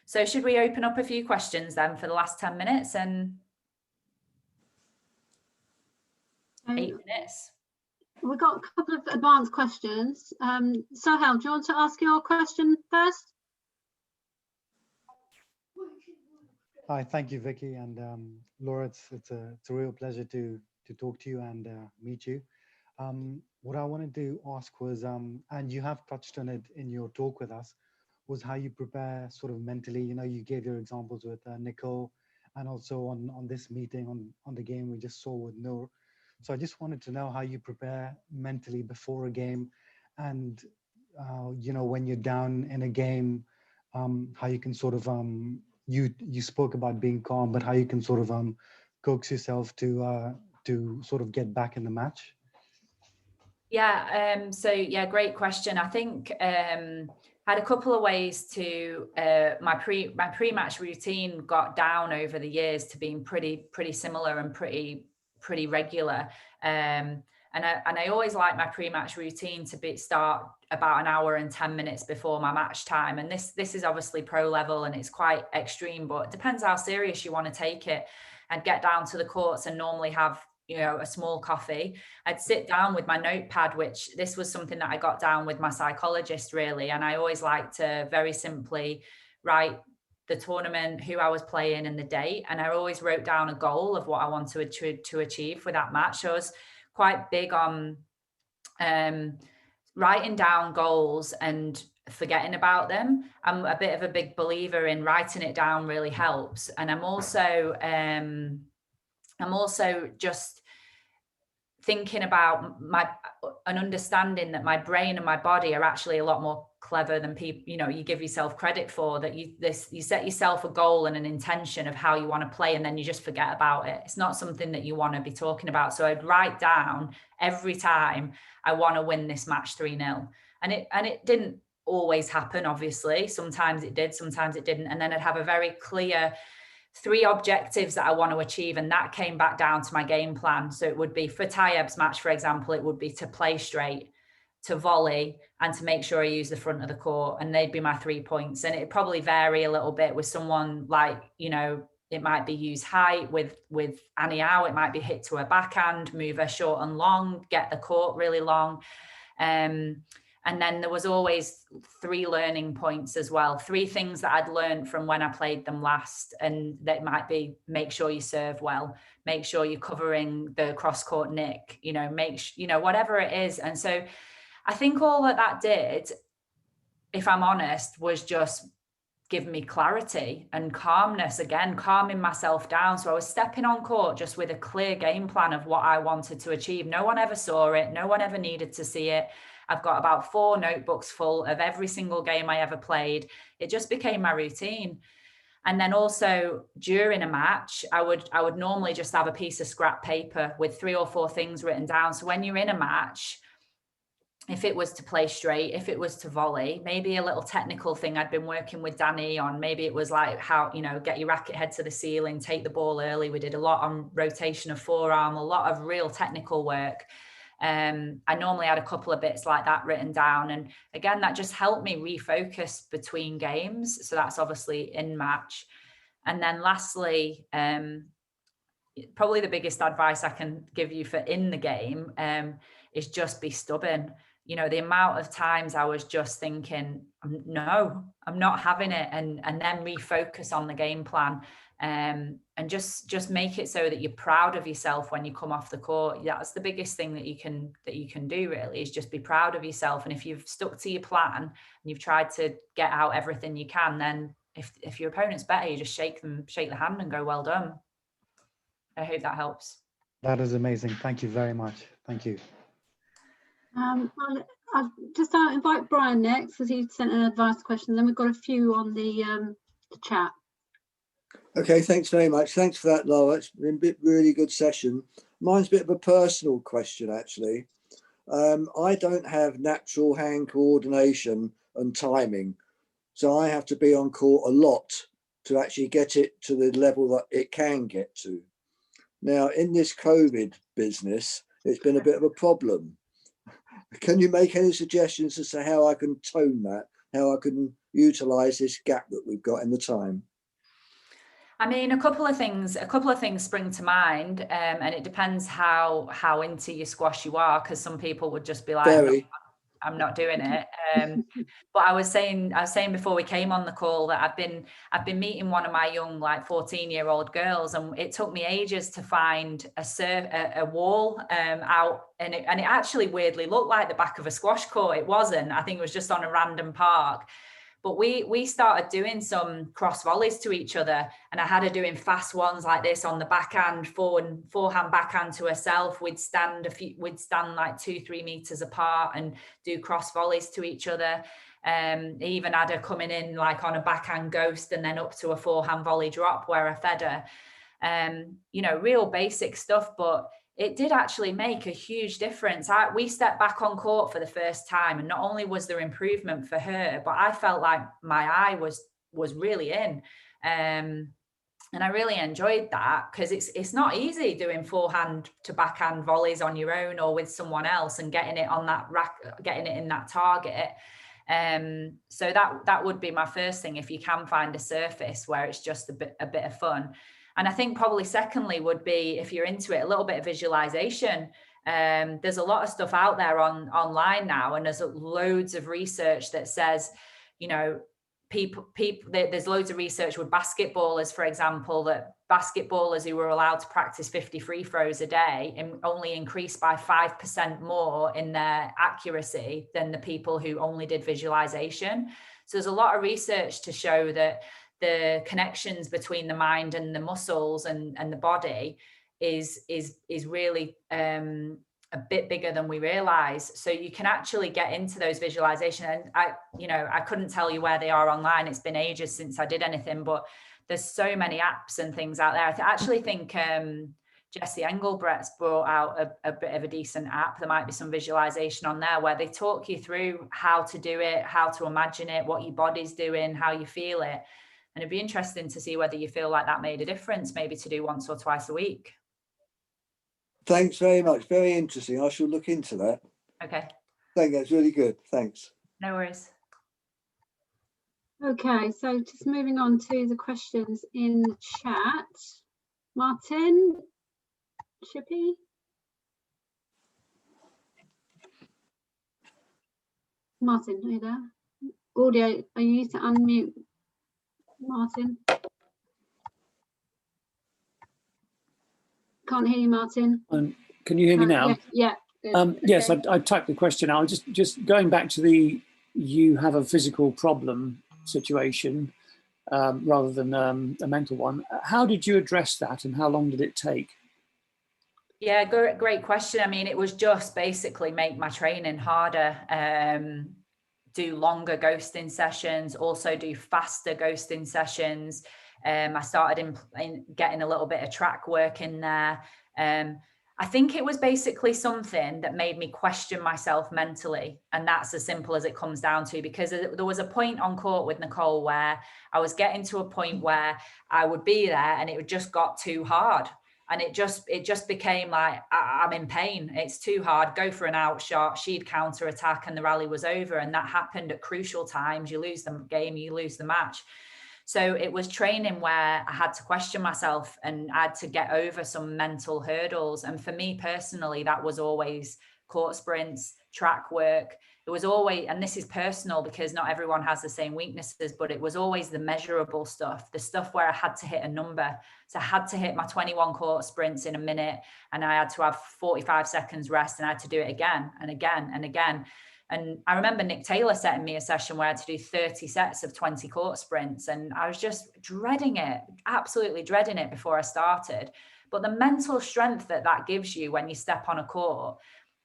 So should we open up a few questions then for the last 10 minutes and 8 minutes? We've got a couple of advanced questions. Sohail, do you want to ask your question first? Hi, thank you, Vicky, and Laura. It's a real pleasure to talk to you and meet you. What I wanted to ask was, and you have touched on it in your talk with us, was how you prepare sort of mentally. You gave your examples with Nicole, and also on this meeting on the game we just saw with Noor. So I just wanted to know how you prepare mentally before a game, and when you're down in a game, how you can sort of you spoke about being calm, but how you can sort of coax yourself to sort of get back in the match. Yeah. So yeah, great question. I think had a couple of ways to my pre-match routine got down over the years to being pretty similar and pretty regular. And I always like my pre-match routine to start about an hour and 10 minutes before my match time. And this is obviously pro level and it's quite extreme, but it depends how serious you want to take it. I'd get down to the courts and normally have, a small coffee. I'd sit down with my notepad, which this was something that I got down with my psychologist really. And I always like to very simply write the tournament, who I was playing and the date. And I always wrote down a goal of what I wanted to achieve for that match. So I was quite big on writing down goals and forgetting about them. I'm a bit of a big believer in writing it down really helps. And I'm also just thinking about an understanding that my brain and my body are actually a lot more clever than people, you give yourself credit for, that you set yourself a goal and an intention of how you want to play, and then you just forget about it. It's not something that you want to be talking about. So I'd write down every time I want to win this match 3-0. And it didn't always happen, obviously. Sometimes it did, sometimes it didn't. And then I'd have a very clear 3 objectives that I want to achieve, and that came back down to my game plan. So it would be for Tayyeb's match, for example, it would be to play straight, to volley, and to make sure I use the front of the court, and they'd be my 3 points. And it'd probably vary a little bit with someone like, you know, it might be use height with Annie Howe, it might be hit to her backhand, move her short and long, get the court really long. And then there was always 3 learning points as well, 3 things that I'd learned from when I played them last. And that might be, make sure you serve well, make sure you're covering the cross court nick, you know, whatever it is. And so I think all that did, if I'm honest, was just give me clarity and calmness, again, calming myself down. So I was stepping on court just with a clear game plan of what I wanted to achieve. No one ever saw it. No one ever needed to see it. I've got about 4 notebooks full of every single game I ever played. It just became my routine. And then also during a match, I would normally just have a piece of scrap paper with 3 or 4 things written down. So when you're in a match, if it was to play straight, if it was to volley, maybe a little technical thing I'd been working with Danny on, maybe it was like how, you know, get your racket head to the ceiling, take the ball early. We did a lot on rotation of forearm, a lot of real technical work. I normally had a couple of bits like that written down. And again, that just helped me refocus between games. So that's obviously in match. And then lastly, probably the biggest advice I can give you for in the game is just be stubborn. You know, the amount of times I was just thinking, no, I'm not having it. And then refocus on the game plan. And just make it so that you're proud of yourself when you come off the court. That's the biggest thing that you can do, really, is just be proud of yourself. And if you've stuck to your plan and you've tried to get out everything you can, then if your opponent's better, you just shake the hand and go, well done. I hope that helps. That is amazing. Thank you very much. Thank you. I'll just invite Brian next, because he sent an advice question. Then we've got a few on the chat. Okay, thanks very much. Thanks for that, Laura. It's been a really good session. Mine's a bit of a personal question, actually. I don't have natural hand coordination and timing, so I have to be on court a lot to actually get it to the level that it can get to. Now, in this COVID business, it's been a bit of a problem. Can you make any suggestions as to how I can tone that, how I can utilize this gap that we've got in the time? I mean, a couple of things spring to mind, and it depends how into your squash you are, because some people would just be like, I'm not doing it. But I was saying before we came on the call that I've been meeting one of my young, like 14-year-old girls, and it took me ages to find a wall out, and it actually weirdly looked like the back of a squash court. It wasn't. I think it was just on a random park. But we started doing some cross volleys to each other, and I had her doing fast ones like this on the backhand, forehand backhand to herself. We'd stand like 2-3 meters apart and do cross volleys to each other. Even had her coming in like on a backhand ghost and then up to a forehand volley drop where I fed her. You know, real basic stuff, but it did actually make a huge difference. We stepped back on court for the first time, and not only was there improvement for her, but I felt like my eye was really in. And I really enjoyed that, because it's not easy doing forehand to backhand volleys on your own or with someone else and getting it on that rack, getting it in that target. So that would be my first thing, if you can find a surface where it's just a bit of fun. And I think probably secondly would be, if you're into it, a little bit of visualization. There's a lot of stuff out there online now, and there's loads of research that says, you know, there's loads of research with basketballers, for example, that basketballers who were allowed to practice 50 free throws a day only increased by 5% more in their accuracy than the people who only did visualization. So there's a lot of research to show that the connections between the mind and the muscles and the body is really a bit bigger than we realize. So you can actually get into those visualization. And I couldn't tell you where they are online. It's been ages since I did anything, but there's so many apps and things out there. I actually think Jesse Engelbrecht's brought out a bit of a decent app. There might be some visualization on there where they talk you through how to do it, how to imagine it, what your body's doing, how you feel it. And it'd be interesting to see whether you feel like that made a difference, maybe to do once or twice a week. Thanks very much. Very interesting. I shall look into that. Okay. Thank you. That's really good. Thanks. No worries. Okay, so just moving on to the questions in the chat. Martin, Chippy. Martin, are you there? Audio, are you need to unmute Martin? Can't hear you, Martin. Can you hear me now? Yeah. Good. Yes, Okay. I typed the question out. Just going back to the you have a physical problem situation rather than a mental one. How did you address that, and how long did it take? Yeah, great question. I mean, it was just basically make my training harder, do longer ghosting sessions, also do faster ghosting sessions. I started in getting a little bit of track work in there. I think it was basically something that made me question myself mentally. And that's as simple as it comes down to, because there was a point on court with Nicole where I was getting to a point where I would be there and it just got too hard. And it just became like, I'm in pain. It's too hard. Go for an out shot. She'd counter attack and the rally was over. And that happened at crucial times. You lose the game, you lose the match. So it was training where I had to question myself and I had to get over some mental hurdles. And for me personally, that was always court sprints, track work. It was always, and this is personal because not everyone has the same weaknesses, but it was always the measurable stuff, the stuff where I had to hit a number. So I had to hit my 21 court sprints in a minute and I had to have 45 seconds rest and I had to do it again and again and again. And I remember Nick Taylor setting me a session where I had to do 30 sets of 20 court sprints. And I was just dreading it, absolutely dreading it before I started. But the mental strength that gives you when you step on a court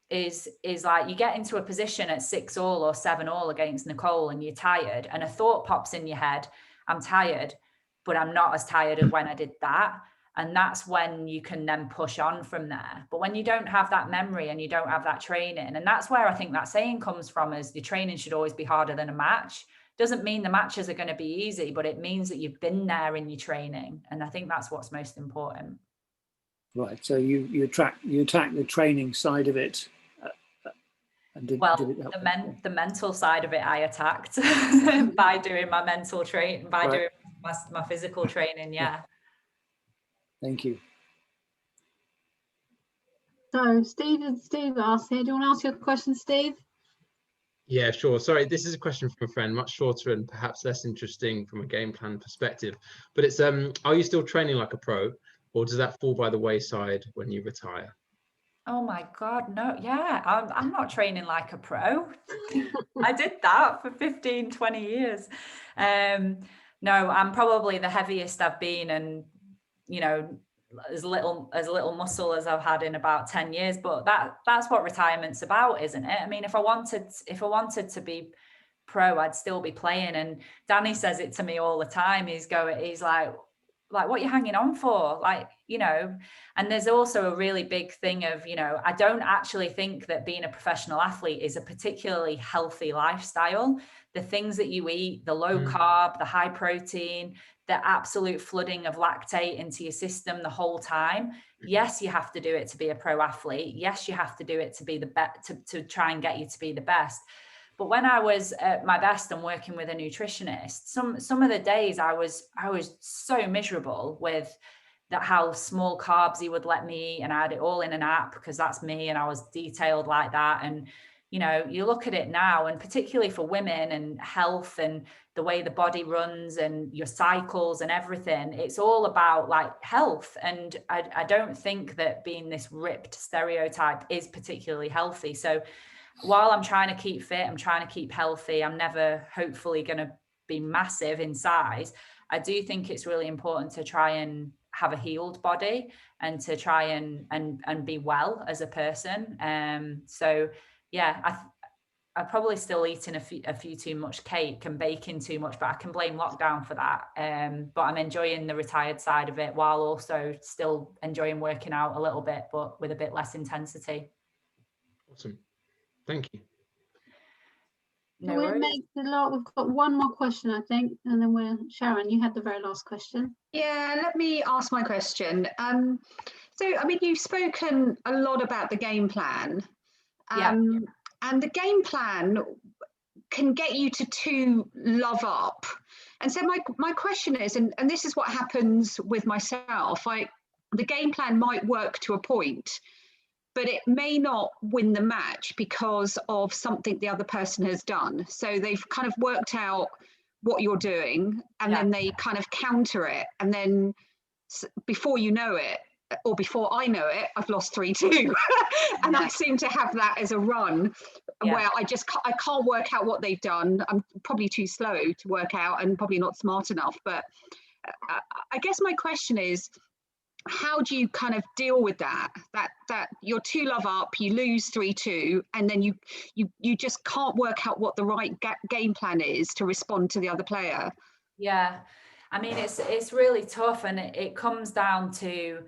is like you get into a position at 6-all or 7-all against Nicole and you're tired and a thought pops in your head, I'm tired, but I'm not as tired as when I did that. And that's when you can then push on from there. But when you don't have that memory and you don't have that training, and that's where I think that saying comes from, is the training should always be harder than a match. Doesn't mean the matches are going to be easy, but it means that you've been there in your training. And I think that's what's most important. Right. So you attack the training side of it. And did it help? The mental side of it, I attacked by doing my mental training, by doing my physical training. Yeah. Thank you. So Steve asked here. Do you want to ask your question, Steve? Yeah, sure. Sorry, this is a question from a friend, much shorter and perhaps less interesting from a game plan perspective. But it's are you still training like a pro, or does that fall by the wayside when you retire? Oh my God, no. Yeah, I'm not training like a pro. I did that for 15, 20 years. No, I'm probably the heaviest I've been, and you know, as little muscle as I've had in about 10 years. But that's what retirement's about, isn't it? I mean, if I wanted to be pro, I'd still be playing. And Danny says it to me all the time. He's like, what are you hanging on for? Like, you know, and there's also a really big thing of, you know, I don't actually think that being a professional athlete is a particularly healthy lifestyle. The things that you eat, the low carb, the high protein, the absolute flooding of lactate into your system the whole time. Yes, you have to do it to be a pro athlete. Yes, you have to do it to be the best, to try and get you to be the best. But when I was at my best and working with a nutritionist, some of the days I was so miserable with that, how small carbs he would let me eat, and I had it all in an app because that's me, and I was detailed like that. And you know, you look at it now, and particularly for women and health and the way the body runs and your cycles and everything, it's all about like health. And I don't think that being this ripped stereotype is particularly healthy. So while I'm trying to keep fit, I'm trying to keep healthy, I'm never hopefully going to be massive in size. I do think it's really important to try and have a healed body and to try and be well as a person. So yeah, I'm probably still eating a few too much cake and baking too much, but I can blame lockdown for that. But I'm enjoying the retired side of it while also still enjoying working out a little bit, but with a bit less intensity. Awesome. Thank you. No We'll worries. make the lot. We've got one more question, I think, and then we're Sharon. You had the very last question. Yeah, let me ask my question. So, I mean, you've spoken a lot about the game plan, and the game plan can get you to love up. And so my question is, and this is what happens with myself, the game plan might work to a point, but it may not win the match because of something the other person has done. So they've kind of worked out what you're doing, and then they kind of counter it. And then before you know it, or before I know it, I've lost 3-2. And I seem to have that as a run where I can't work out what they've done. I'm probably too slow to work out and probably not smart enough. But I guess my question is, how do you kind of deal with that you're 2-love up, you lose 3-2, and then you just can't work out what the right game plan is to respond to the other player? Yeah, I mean, it's really tough, and it comes down to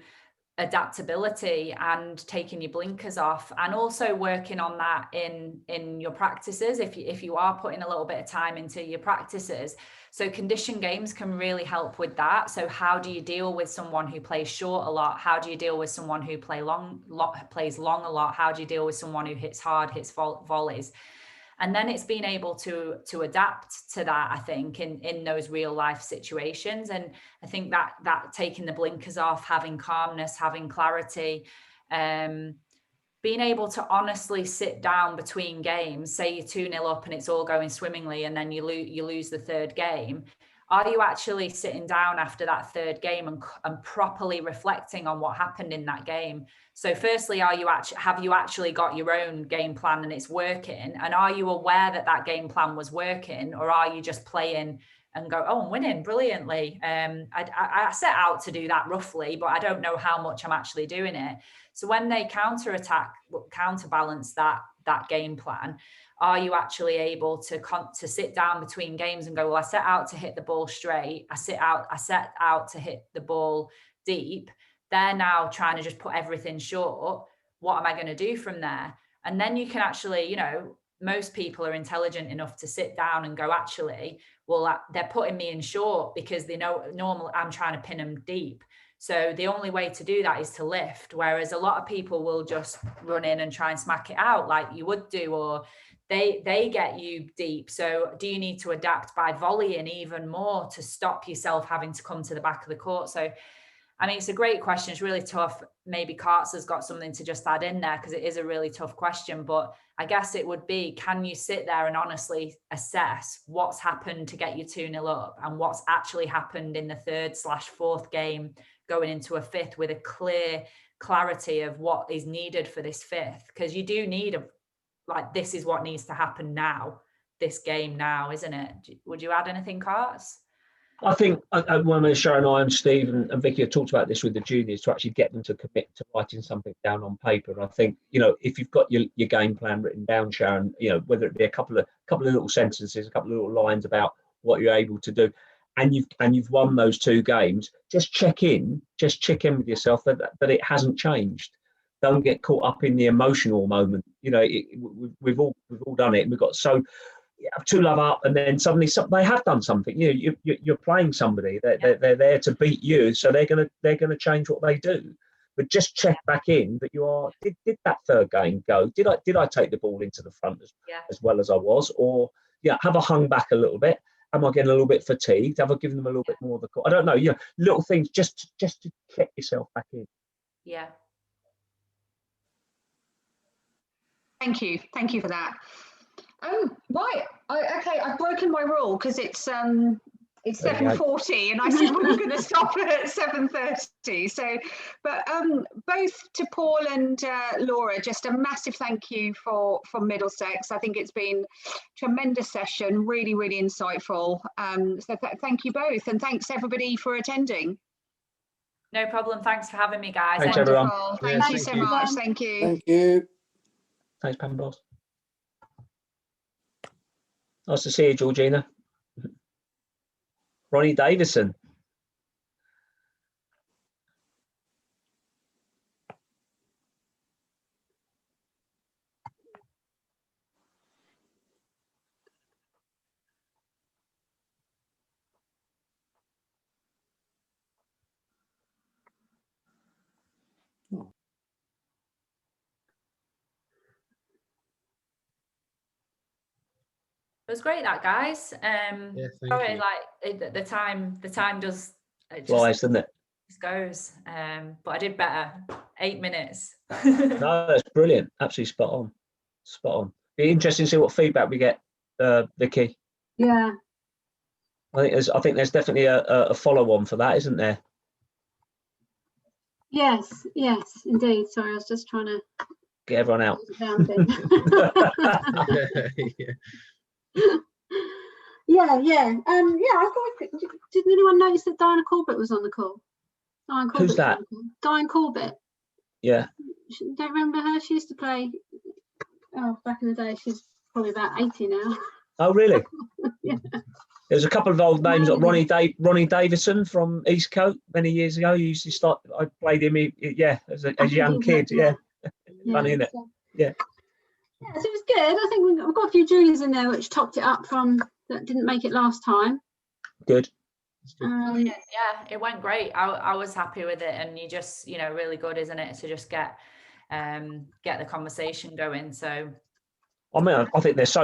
adaptability and taking your blinkers off, and also working on that in your practices if you are putting a little bit of time into your practices. So condition games can really help with that. So how do you deal with someone who plays short a lot? How do you deal with someone who plays long a lot? How do you deal with someone who hits hard, hits volleys? And then it's being able to adapt to that, I think, in those real life situations. And I think that taking the blinkers off, having calmness, having clarity, being able to honestly sit down between games, say you're 2-0 up and it's all going swimmingly, and then you lose the third game. Are you actually sitting down after that third game and properly reflecting on what happened in that game? So firstly, have you actually got your own game plan and it's working? And are you aware that game plan was working? Or are you just playing and go, oh, I'm winning brilliantly? I set out to do that roughly, but I don't know how much I'm actually doing it. So when they counterbalance that game plan, are you actually able to sit down between games and go, well, I set out to hit the ball straight. I set out to hit the ball deep. They're now trying to just put everything short. What am I going to do from there? And then you can actually, most people are intelligent enough to sit down and go, actually, well, they're putting me in short because they know normally I'm trying to pin them deep. So the only way to do that is to lift. Whereas a lot of people will just run in and try and smack it out like you would do, or they get you deep. So do you need to adapt by volleying even more to stop yourself having to come to the back of the court? So, I mean, it's a great question. It's really tough. Maybe Karts has got something to just add in there because it is a really tough question. But I guess it would be, can you sit there and honestly assess what's happened to get you 2-0 up and what's actually happened in the 3rd/4th game going into a 5th with a clear clarity of what is needed for this 5th? Because you do need this is what needs to happen now, this game now, isn't it? Would you add anything, Karts? I think when Sharon and I and Steve and Vicky have talked about this with the juniors to actually get them to commit to writing something down on paper. And I think, if you've got your game plan written down, Sharon, whether it be a couple of little sentences, a couple of little lines about what you're able to do, and you've won those 2 games, just check in with yourself that it hasn't changed. Don't get caught up in the emotional moment. We've all done it. And we've got 2-love up, and then suddenly they have done something. You're playing somebody. They're there to beat you, so they're gonna change what they do. But just check back in that you are. Did that 3rd game go? Did I take the ball into the front as well as I was, or have I hung back a little bit? Am I getting a little bit fatigued? Have I given them a little bit more of the court? I don't know. Little things just to check yourself back in. Yeah. Thank you for that. Oh, right. Okay, I've broken my rule because it's 7:40 and I said we were going to stop at 7:30. So, but both to Paul and Laura, just a massive thank you from Middlesex. I think it's been a tremendous session, really, really insightful. So thank you both, and thanks everybody for attending. No problem. Thanks for having me, guys. Thanks, everyone. Thank you so much. Thank you. Thank you. Thanks, Pam Boss. Nice to see you, Georgina. Ronnie Davison. It was great, that, guys. Yeah, sorry, you. like the time does flies, doesn't it? Just goes. But I did better. 8 minutes. No, that's brilliant. Absolutely spot on. Spot on. Be interesting to see what feedback we get, Vicky. Yeah. I think there's definitely a follow-on for that, isn't there? Yes, indeed. Sorry, I was just trying to get everyone out. Yeah. I thought. Did anyone notice that Diana Corbett was on the call? Who's that? Diana Corbett. Yeah. Don't remember her? She used to play. Oh, back in the day. She's probably about 80 now. Oh, really? Yeah. There's a couple of old names like Ronnie Davison from Eastcote many years ago. He used to start. I played him, as a young kid. Yeah. Funny, isn't it? Yeah. Yeah, so it was good. I think we've got a few juniors in there which topped it up from that didn't make it last time. Good. Yeah, it went great. I was happy with it, and you just, really good, isn't it, to just get the conversation going. So I mean, I think there's so